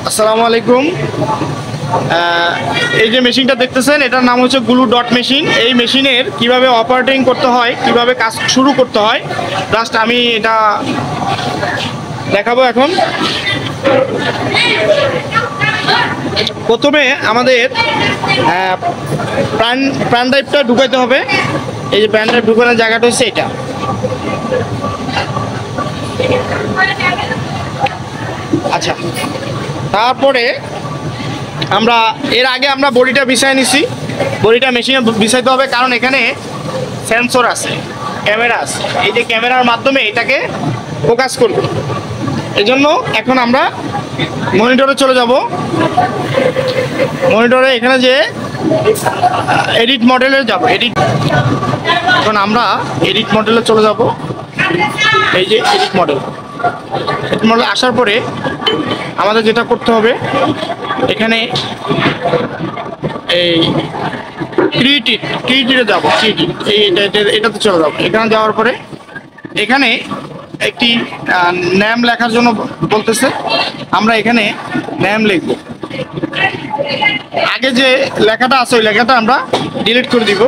আসসালামু আলাইকুম। এই যে মেশিনটা দেখতেছেন এটার নাম হচ্ছে গ্লু ডট মেশিন। এই মেশিনের কিভাবে অপারেটিং করতে হয়, কিভাবে কাজ শুরু করতে হয়, জাস্ট আমি এটা দেখাবো এখন। প্রথমে আমাদের প্যান ড্রাইভটা ঢুকাইতে হবে। এই যে প্যান ড্রাইভ ঢুকানোর জায়গাটা হচ্ছে এটা। আচ্ছা, তারপরে আমরা এর আগে আমরা বডিটা বিছাই নিছি। বডিটা মেশিনে বিছাইতে হবে, কারণ এখানে সেন্সর আছে, ক্যামেরা আছে। এই যে ক্যামেরার মাধ্যমে এটাকে ফোকাস করবে। এই জন্য এখন আমরা মনিটরে চলে যাব। মনিটরে এখানে যে এডিট মডেলে যাব, এখন আমরা এডিট মডেলে চলে যাব। এই যে এডিট মডেল আসার পরে আমাদের যেটা করতে হবে, এখানে এই ক্রিয়েটিভে যাবো। এটাতে চলে যাবো। এখানে যাওয়ার পরে এখানে একটি নাম লেখার জন্য বলতেছে, আমরা এখানে নাম লিখব। আগে যে লেখাটা আছে ওই লেখাটা আমরা ডিলিট করে দিব।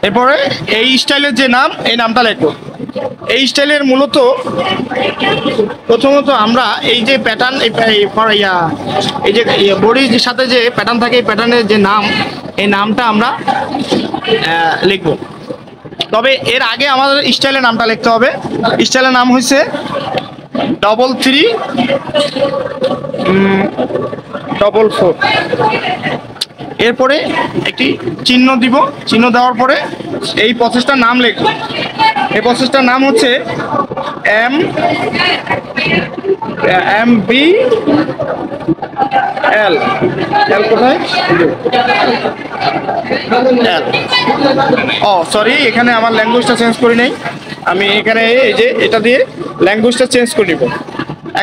এরপরে এই স্টাইলের যে নাম, এই নামটা লিখবো। এই স্টাইলের মূলত প্রথমত আমরা এই যে প্যাটার্ন, এই যে বডির সাথে যে প্যাটার্ন থাকে, এই প্যাটার্নের যে নাম, এই নামটা আমরা লিখব। তবে এর আগে আমাদের স্টাইলের নামটা লিখতে হবে। স্টাইলের নাম হচ্ছে 3344। এরপরে একটি চিহ্ন দিব। চিহ্ন দেওয়ার পরে এই প্রসেসটার নাম লিখব। এই প্রসেসটার নাম হচ্ছে MBL। এল কোথায়? এল। ও সরি, এখানে আমার ল্যাঙ্গুয়েজটা চেঞ্জ করি নাই। আমি এখানে এই যে এটা দিয়ে ল্যাঙ্গুয়েজটা চেঞ্জ করে নিব।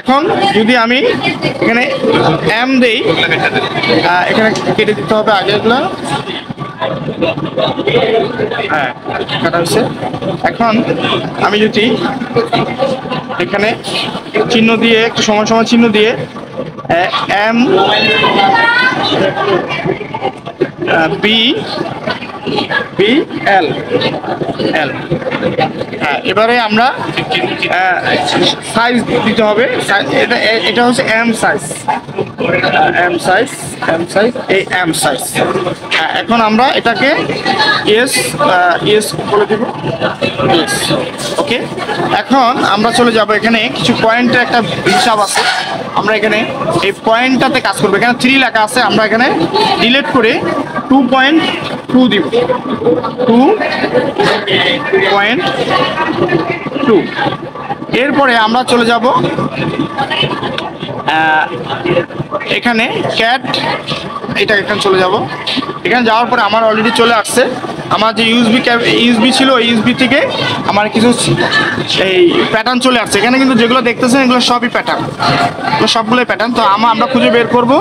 এখন যদি আমি এখানে এম দেই, এখানে কেটে দিতে হবে আগেগুলো। হ্যাঁ, কাটা হচ্ছে। এখন আমি যদি এখানে চিহ্ন দিয়ে, একটু সমান সমান চিহ্ন দিয়ে MBL। হ্যাঁ, এবারে আমরা সাইজ দিতে হবে। এটা হচ্ছে এম সাইজ। এই এম সাইজ। হ্যাঁ, এখন আমরা এটাকে ইয়েস বলে দিব। ওকে, এখন আমরা চলে যাব। এখানে কিছু পয়েন্টের একটা হিসাব আছে, আমরা এখানে এই পয়েন্টটাতে কাজ করবো। এখানে 3 লেখা আছে, আমরা এখানে ডিলিট করে 2.2 দিব। 2.2। এরপরে আমরা চলে যাব এখানে ক্যাট, এখানে চলে যাব। এখানে যাওয়ার পরে আমার অলরেডি চলে আসছে আমার যে ইউএসবি ছিল, ওই ইউএসবি থেকে আমার কিছু এই প্যাটার্ন চলে আসছে। এখানে কিন্তু যেগুলো দেখতেছেন এগুলো সবই প্যাটার্ন, এগুলো সবগুলোই প্যাটার্ন। তো আমরা খুঁজে বের করবো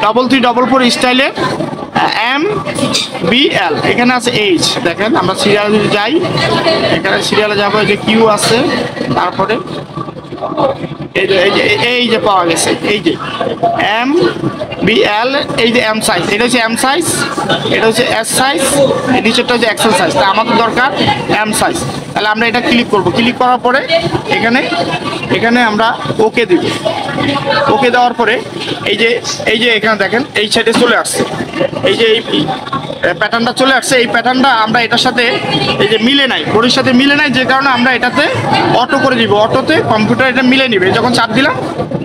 3344 স্টাইলের MBL। এখানে আছে এইচ। দেখেন, আমরা সিরিয়ালে যদি যাই, এখানে সিরিয়ালে যাবো। এই যে কিউ আছে, তারপরে এই যে পাওয়া গেছে, এই যে MBL। এই যে এম সাইজ, এটা হচ্ছে এম সাইজ, এটা হচ্ছে এস সাইজ, এই নিচেরটা হচ্ছে এক্সেল সাইজ। তা আমাদের দরকার এম সাইজ। তাহলে আমরা এটা ক্লিক করব। ক্লিক করার পরে এখানে আমরা ওকে দিব। ওকে দেওয়ার পরে এই যে এখানে দেখেন এই সাইডে চলে আসছে। এই যে এই প্যাটার্নটা চলে আসছে। এই প্যাটার্নটা আমরা এটার সাথে এই যে মিলে নাই, বডির সাথে মিলে নাই, যে কারণে আমরা এটাতে অটো করে দিব। অটোতে কম্পিউটার এটা মিলে নিবে। যখন চাপ দিলাম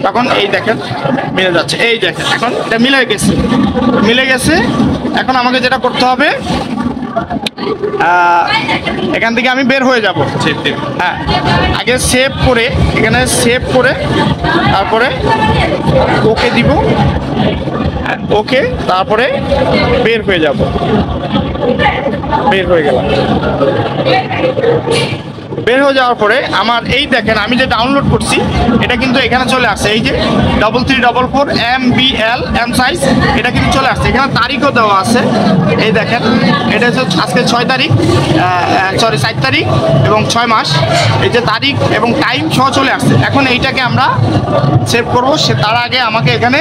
তখন এই দেখেন মিলে যাচ্ছে। এই দেখেন এখন এটা মিলে গেছে। এখন আমাকে যেটা করতে হবে, এখান থেকে আমি বের হয়ে যাব। হ্যাঁ, আগে সেভ করে, এখানে সেভ করে তারপরে ওকে দিব। ওকে, তারপরে বের হয়ে যাব। বের হয়ে গেলাম। বের হয়ে যাওয়ার পরে আমার এই দেখেন আমি যে ডাউনলোড করছি এটা কিন্তু এখানে চলে আসছে, এই যে 3344 MBL M সাইজ, এটা কিন্তু চলে আসছে। এখানে তারিখও দেওয়া আছে, এই দেখেন এটা হচ্ছে আজকে 6 তারিখ, সরি 7 তারিখ এবং 6 মাস, এই যে তারিখ এবং টাইম সহ চলে আসছে। এখন এইটাকে আমরা সেভ করবো, সে তার আগে আমাকে এখানে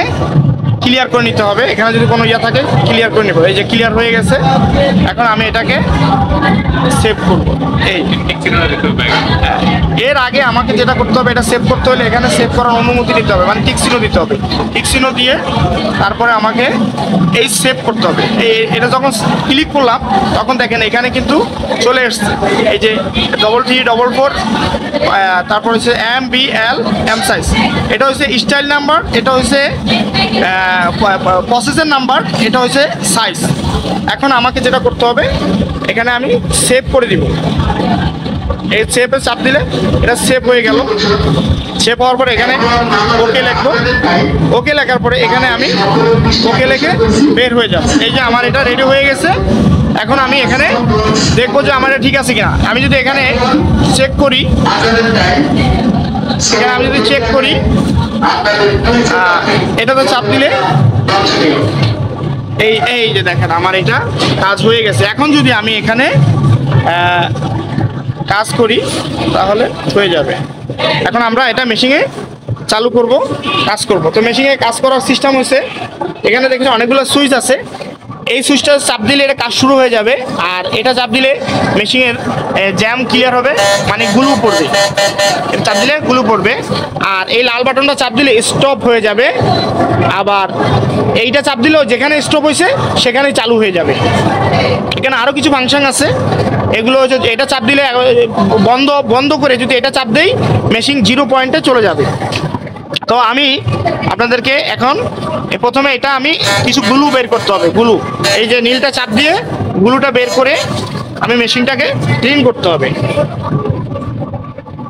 ক্লিয়ার করে নিতে হবে। এখানে যদি কোনো ইয়া থাকে ক্লিয়ার করে নেব, এই যে ক্লিয়ার হয়ে গেছে। এখন আমি এটাকে সেভ করব। এই এর আগে আমাকে যেটা করতে হবে, এটা সেভ করতে হলে এখানে সেভ করার অনুমতি দিতে হবে, মানে টিক চিহ্ন দিতে হবে। টিক চিহ্ন দিয়ে তারপরে আমাকে এই সেভ করতে হবে। এটা যখন ক্লিক করলাম তখন দেখেন এখানে কিন্তু চলে এসছে, এই যে 3344 তারপর হচ্ছে MBL M সাইজ, এটা হচ্ছে স্টাইল নাম্বার, এটা হচ্ছে প্রসেসর নাম্বার, এটা হচ্ছে সাইজ। এখন আমাকে যেটা করতে হবে এখানে আমি সেভ করে দিব। এই সেভে চাপ দিলে এটা সেভ হয়ে গেল। সেভ হওয়ার পরে এখানে ওকে লিখবো, ওকে লেখার পরে এখানে আমি ওকে লিখে বের হয়ে যাব। এই যে আমার এটা রেডি হয়ে গেছে। এখন আমি এখানে দেখবো যে আমার এটা ঠিক আছে কিনা। আমি যদি এখানে চেক করি, এখানে আমি যদি চেক করি, এটাতে চাপ দিলে এই যে দেখেন আমার এটা কাজ হয়ে গেছে। এখন যদি আমি এখানে কাজ করি তাহলে হয়ে যাবে। এখন আমরা এটা মেশিনে চালু করব, কাজ করব। তো মেশিনে কাজ করার সিস্টেম হচ্ছে এখানে দেখেছি অনেকগুলো সুইচ আছে, এই সুইচটা চাপ দিলে এটা কাজ শুরু হয়ে যাবে, আর এটা চাপ দিলে মেশিনের জ্যাম ক্লিয়ার হবে, মানে গ্লু পড়বে। এটা চাপ দিলে গ্লু পড়বে, আর এই লাল বাটনটা চাপ দিলে স্টপ হয়ে যাবে। আবার এইটা চাপ দিলেও যেখানে স্টপ হয়েছে সেখানেই চালু হয়ে যাবে। এখানে আরও কিছু ফাংশন আছে, এগুলো হচ্ছে এটা চাপ দিলে বন্ধ করে যদি এটা চাপ দেই মেশিন 0 পয়েন্টে চলে যাবে। তো আমি আপনাদেরকে এখন প্রথমে এটা আমি কিছু গ্লু বের করতে হবে। গ্লু, এই যে নীলটা চাপ দিয়ে গ্লুটা বের করে আমি মেশিনটাকে ক্লিন করতে হবে।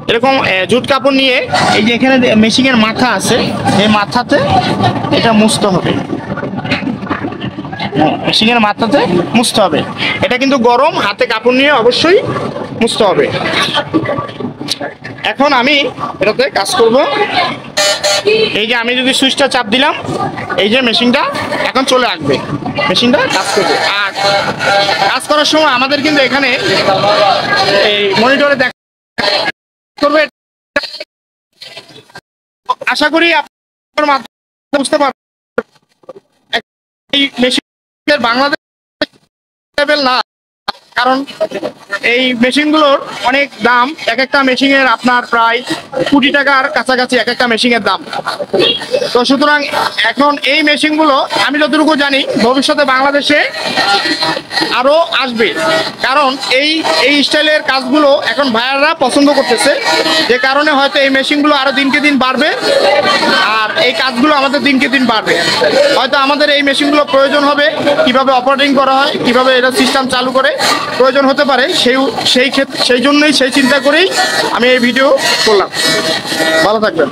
এরকম জুট কাপড় নিয়ে এই যে এখানে মেশিনের মাথা আছে, এই মাথাতে এটা মুছতে হবে, মেশিনের মাথাতে মুছতে হবে। এটা কিন্তু গরম, হাতে কাপড় নিয়ে অবশ্যই মুছতে হবে। এখন আমি এটাতে কাজ করব। এই যে আমি যদি সুইচটা চাপ দিলাম, এই যে মেশিনটা এখন চলে আসবে, মেশিনটা কাজ করবে। আর কাজ করার সময় আমাদের কিন্তু এখানে এই মনিটরে দেখা করবে। আশা করি আপনার মাধ্যমে বুঝতে পারবেন এই মেশিনের বাংলাদেশ লেভেল না, কারণ এই মেশিনগুলোর অনেক দাম। এক একটা মেশিনের আপনার প্রায় কোটি টাকার কাছাকাছি এক একটা মেশিনের দাম। তো সুতরাং এখন এই মেশিনগুলো আমি যতটুকু জানি ভবিষ্যতে বাংলাদেশে আরও আসবে, কারণ এই স্টাইলের কাজগুলো এখন ভাইয়াররা পছন্দ করতেছে, যে কারণে হয়তো এই মেশিনগুলো আরও দিনকে দিন বাড়বে, আর এই কাজগুলো আমাদের দিনকে দিন বাড়বে। হয়তো আমাদের এই মেশিনগুলো প্রয়োজন হবে, কিভাবে অপারেটিং করা হয়, কিভাবে এটা সিস্টেম চালু করে প্রয়োজন হতে পারে। সেই জন্যই সেই চিন্তা করেই আমি এই ভিডিও করলাম। ভালো থাকবেন।